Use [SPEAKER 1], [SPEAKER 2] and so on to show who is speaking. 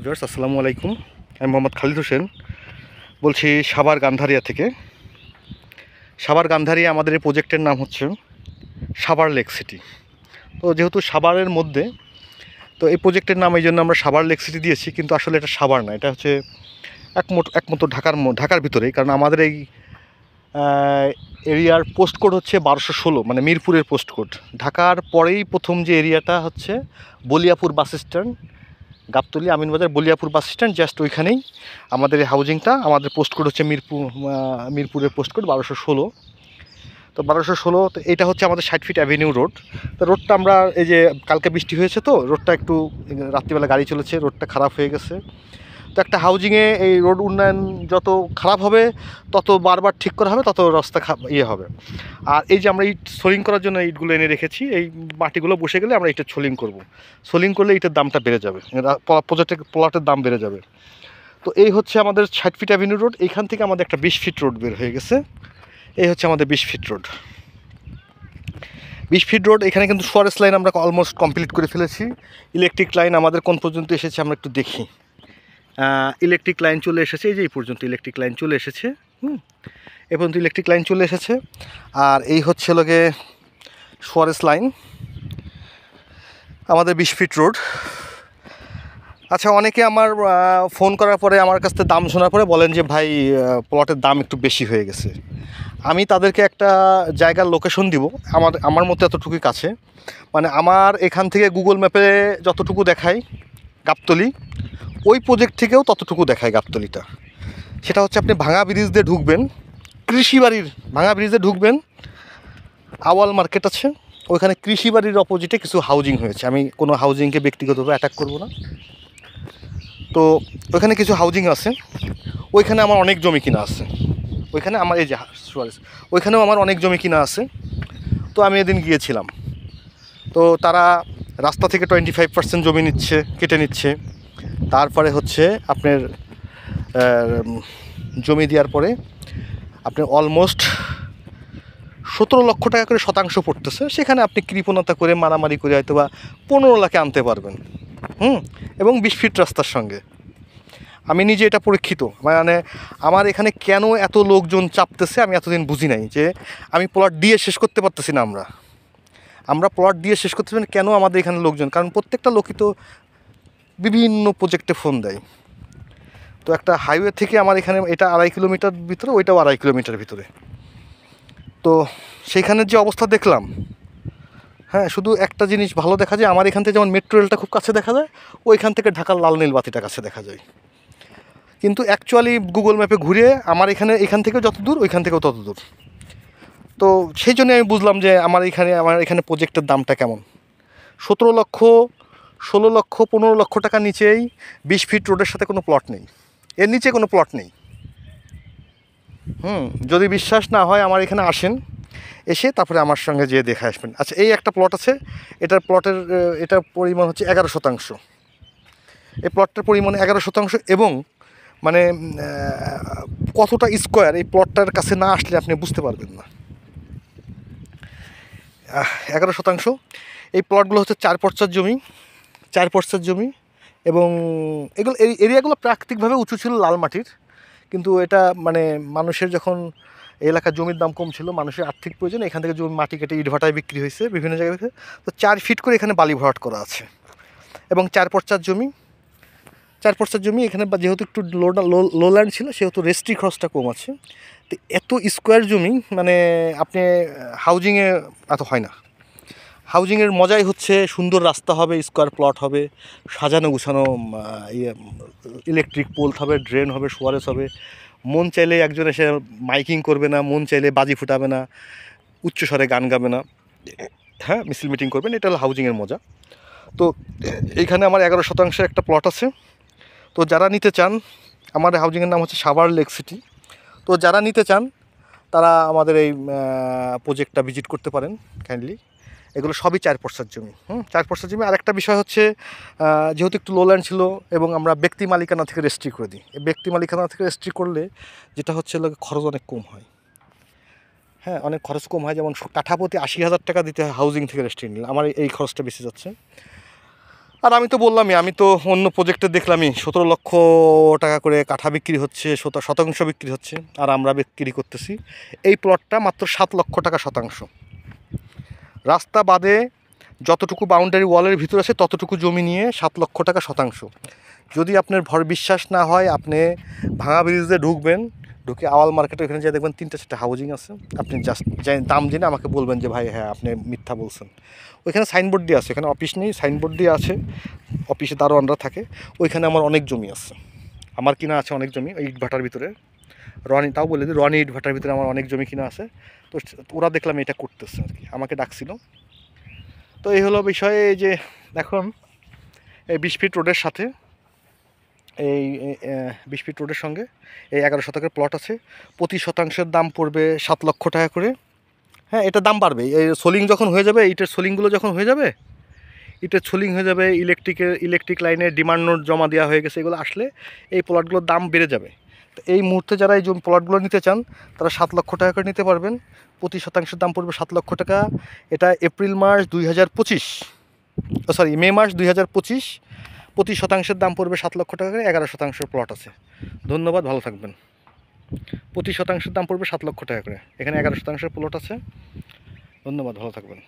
[SPEAKER 1] Viewers আসসালামু আলাইকুম। আমি মোহাম্মদ খালিদ হোসেন বলছি সাভার গান্ধারিয়া থেকে। সাভার গান্ধারিয়া আমাদের এই প্রজেক্টের নাম হচ্ছে সাভার লেক সিটি। তো যেহেতু সাভারের মধ্যে, তো এই প্রজেক্টের নাম এই জন্য আমরা সাভার লেক সিটি দিয়েছি, কিন্তু আসলে এটা সাভার না, এটা হচ্ছে একমাত্র ঢাকার ভিতরেই। কারণ আমাদের এই এরিয়ার পোস্ট কোড হচ্ছে 1216, মানে মিরপুরের পোস্ট কোড। ঢাকার পরেই প্রথম যে এরিয়াটা হচ্ছে Baliapur bus stand, Gabtoli Aminbazar Baliapur bus stand, just ওইখানেই আমাদের এই হাউজিংটা। আমাদের পোস্ট কোড হচ্ছে মিরপুরের পোস্ট কোড 1216। তো 1216, তো এটা হচ্ছে আমাদের 60 ফিট অ্যাভিনিউ রোড। তো রোডটা আমরা এই যে কালকে বৃষ্টি হয়েছে, তো রোডটা একটু রাত্রিবেলা গাড়ি চলেছে, রোডটা খারাপ হয়ে গেছে। তো একটা হাউজিংয়ে এই রোড উন্নয়ন যত খারাপ হবে তত বারবার ঠিক করা হবে, তত রাস্তা হবে। আর এই যে আমরা ইট সোলিং করার জন্য ইটগুলো এনে রেখেছি, এই মাটিগুলো বসে গেলে আমরা ইটের সোলিং করব। সোলিং করলে ইটের দামটা বেড়ে যাবে, প্লটের দাম বেড়ে যাবে। তো এই হচ্ছে আমাদের 60 ফিট অ্যাভিনিউ রোড। এইখান থেকে আমাদের একটা 20 ফিট রোড বের হয়ে গেছে। এই হচ্ছে আমাদের 20 ফিট রোড। 20 ফিট রোড, এখানে কিন্তু ফরেস্ট লাইন আমরা অলমোস্ট কমপ্লিট করে ফেলেছি। ইলেকট্রিক লাইন আমাদের কোন পর্যন্ত এসেছে আমরা একটু দেখি। ইলেকট্রিক লাইন চলে এসেছে, এই যে এই পর্যন্ত ইলেকট্রিক লাইন চলে এসেছে। এ পর্যন্ত ইলেকট্রিক লাইন চলে এসেছে। আর এই হচ্ছে লোকে ফরেস্ট লাইন, আমাদের 20 ফিট রোড। আচ্ছা, অনেকে আমার ফোন করার পরে আমার কাছ থেকে দাম শোনার পরে বলেন যে ভাই প্লটের দাম একটু বেশি হয়ে গেছে। আমি তাদেরকে একটা জায়গার লোকেশন দিব, আমার মতো এতটুকুই কাছে, মানে আমার এখান থেকে গুগল ম্যাপে যতটুকু দেখায় গাবতলী, ওই প্রজেক্ট থেকেও ততটুকু দেখায় গাবতলীটা। সেটা হচ্ছে আপনি ভাঙা ব্রিজ দিয়ে ঢুকবেন, কৃষিবাড়ির ভাঙা ব্রিজে ঢুকবেন, আওয়াল মার্কেট আছে, ওইখানে কৃষিবাড়ির অপোজিটে কিছু হাউজিং হয়েছে। আমি কোনো হাউজিংকে ব্যক্তিগতভাবে অ্যাটাক করব না। তো ওইখানে কিছু হাউজিং আছে, ওইখানে আমার অনেক জমি কিনা আছে। ওইখানে আমার এই যে ওইখানেও আমার অনেক জমি কিনা আছে। তো আমি এদিন গিয়েছিলাম, তো তারা রাস্তা থেকে 25% জমি নিচ্ছে, কেটে নিচ্ছে। তারপরে হচ্ছে আপনার জমি দেওয়ার পরে আপনার অলমোস্ট 17 লক্ষ টাকা করে শতাংশ পড়তেছে। সেখানে আপনি কৃপণতা করে মারামারি করে হয়তো বা 15 লাখে আনতে পারবেন। এবং 20 ফিট রাস্তার সঙ্গে। আমি নিজে এটা পরীক্ষিত, মানে আমার এখানে কেন এত লোকজন চাপতেছে আমি এতদিন বুঝি নাই, যে আমি প্লট দিয়ে শেষ করতে পারতেছি না। আমরা প্লট দিয়ে শেষ করতে পারি কেন আমাদের এখানে লোকজন, কারণ প্রত্যেকটা লোকই তো বিভিন্ন প্রজেক্টে ফোন দেয়। তো একটা হাইওয়ে থেকে আমার এখানে এটা 2.5 কিলোমিটার ভিতরে, ওইটাও 2.5 কিলোমিটার ভিতরে। তো সেইখানের যে অবস্থা দেখলাম, হ্যাঁ, শুধু একটা জিনিস ভালো দেখা যায়, আমার এখান থেকে যেমন মেট্রো রেলটা খুব কাছে দেখা যায়, ওইখান থেকে ঢাকার লাল নীল বাতিটা কাছে দেখা যায়। কিন্তু অ্যাকচুয়ালি গুগল ম্যাপে ঘুরে আমার এখান থেকেও যত দূর, ওইখান থেকেও তত দূর। তো সেই জন্য আমি বুঝলাম যে আমার এখানে প্রজেক্টের দামটা কেমন। 17 লক্ষ, 16 লক্ষ, 15 লক্ষ টাকা নিচেই 20 ফিট রোডের সাথে কোনো প্লট নেই, এর নিচে কোনো প্লট নেই। যদি বিশ্বাস না হয় আমার এখানে আসেন, এসে তারপরে আমার সঙ্গে যেয়ে দেখে আসবেন। আচ্ছা, এই একটা প্লট আছে, এটার পরিমাণ হচ্ছে 11%। এই প্লটটার পরিমাণ 11%, এবং মানে কতটা স্কোয়ার এই প্লটটার কাছে না আসলে আপনি বুঝতে পারবেন না। 11%। এই প্লটগুলো হচ্ছে 4 পর্চার জমি, 4 পর্চার জমি। এবং এই এরিয়াগুলো প্রাকৃতিকভাবে উঁচু ছিল, লাল মাটির। কিন্তু এটা মানে মানুষের যখন এলাকার জমির দাম কম ছিল, মানুষের আর্থিক প্রয়োজন, এখান থেকে জমি মাটি কেটে ইটভাটায় বিক্রি হয়েছে বিভিন্ন জায়গায়। তো 4 ফিট করে এখানে বালি ভরাট করা আছে, এবং 4 পর্চার জমি। 4 পর্চার জমি এখানে যেহেতু একটু লোল্যান্ড ছিল, সেহেতু রেজিস্ট্রি খরচটা কম আছে। তো এত স্কোয়ার জমি, মানে আপনি হাউজিংয়ে এত হয় না। হাউজিংয়ের মজাই হচ্ছে সুন্দর রাস্তা হবে, স্কোয়ার প্লট হবে, সাজানো গুছানো, ইলেকট্রিক পোল হবে, ড্রেন হবে, সোয়ারেস হবে। মন চাইলে একজন এসে মাইকিং করবে না, মন চাইলে বাজি ফুটাবে না, উচ্চস্বরে গান গাবে না, হ্যাঁ, মিছিল মিটিং করবেন। এটা হলো হাউজিংয়ের মজা। তো এইখানে আমার 11% একটা প্লট আছে। তো যারা নিতে চান, আমার হাউজিংয়ের নাম হচ্ছে সাভার লেক সিটি। তো যারা নিতে চান তারা আমাদের এই প্রজেক্টটা ভিজিট করতে পারেন কাইন্ডলি। এগুলো সবই 4 পর্চার জমি। 4 পর্চার জমি। আর একটা বিষয় হচ্ছে, যেহেতু একটু লোল্যান্ড ছিল, এবং আমরা ব্যক্তি মালিকানা থেকে রেজিস্ট্রি করে দিই। এই ব্যক্তি মালিকানা থেকে রেজিস্ট্রি করলে যেটা হচ্ছে খরচ অনেক কম হয়। হ্যাঁ, অনেক খরচ কম হয়। যেমন কাঠাপতি 80,000 টাকা দিতে হয় হাউজিং থেকে রেজিস্ট্রি নিলে, আমার এই খরচটা বেশি যাচ্ছে। আর আমি তো বললামই, আমি তো অন্য প্রজেক্টে দেখলামই 17 লক্ষ টাকা করে কাঠা বিক্রি হচ্ছে, শতাংশ বিক্রি হচ্ছে, আর আমরা বিক্রি করতেছি এই প্লটটা মাত্র 7 লক্ষ টাকা শতাংশ। রাস্তা বাদে যতটুকু বাউন্ডারি ওয়ালের ভিতর আছে ততটুকু জমি নিয়ে 7 লক্ষ টাকা শতাংশ। যদি আপনার ভর বিশ্বাস না হয়, আপনি ভাঙা ব্রিজে ঢুকবেন, ঢুকে আওয়াল মার্কেটে ওখানে যেয়ে দেখবেন 3-4টা হাউজিং আছে। আপনি জাস্ট দাম জেনে আমাকে বলবেন যে ভাই হ্যাঁ আপনি মিথ্যা বলছেন। ওইখানে সাইনবোর্ড দিয়ে আছে, এখানে অফিস নেই, সাইনবোর্ড দিয়ে আছে, অফিসে দারোয়ানরা থাকে। ওইখানে আমার অনেক জমি আছে, আমার কিনা আছে অনেক জমি ওই ইটভাটার ভিতরে। তাও বলে দিই, রনি ইটভাটার ভিতরে আমার অনেক জমি কিনা আছে। তো ওরা দেখলাম এটা করতেছে আর কি, আমাকে ডাকছিল। তো এই হলো বিষয়ে, এই যে এখন এই 20 ফিট রোডের সাথে, এই 20 ফিট রোডের সঙ্গে এই 11 শতকের প্লট আছে। প্রতি শতাংশের দাম পড়বে 7 লক্ষ টাকা করে। হ্যাঁ, এটা দাম বাড়বে, এই সোলিং যখন হয়ে যাবে, ইটের সোলিংগুলো যখন হয়ে যাবে, ইটের সোলিং হয়ে যাবে, ইলেকট্রিক লাইনের ডিমান্ড নোট জমা দেওয়া হয়ে গেছে, এগুলো আসলে এই প্লটগুলোর দাম বেড়ে যাবে। তো এই মুহূর্তে যারা এই প্লটগুলো নিতে চান তারা 7 লক্ষ টাকা করে নিতে পারবেন। প্রতি শতাংশের দাম পড়বে 7 লক্ষ টাকা। এটা এপ্রিল মাস 2025, মে মাস 2025। প্রতি শতাংশের দাম পড়বে 7 লক্ষ টাকা করে। 11 শতাংশের প্লট আছে। ধন্যবাদ, ভালো থাকবেন। প্রতি শতাংশের দাম পড়বে 7 লক্ষ টাকা করে। এখানে 11 শতাংশের প্লট আছে। ধন্যবাদ, ভালো থাকবেন।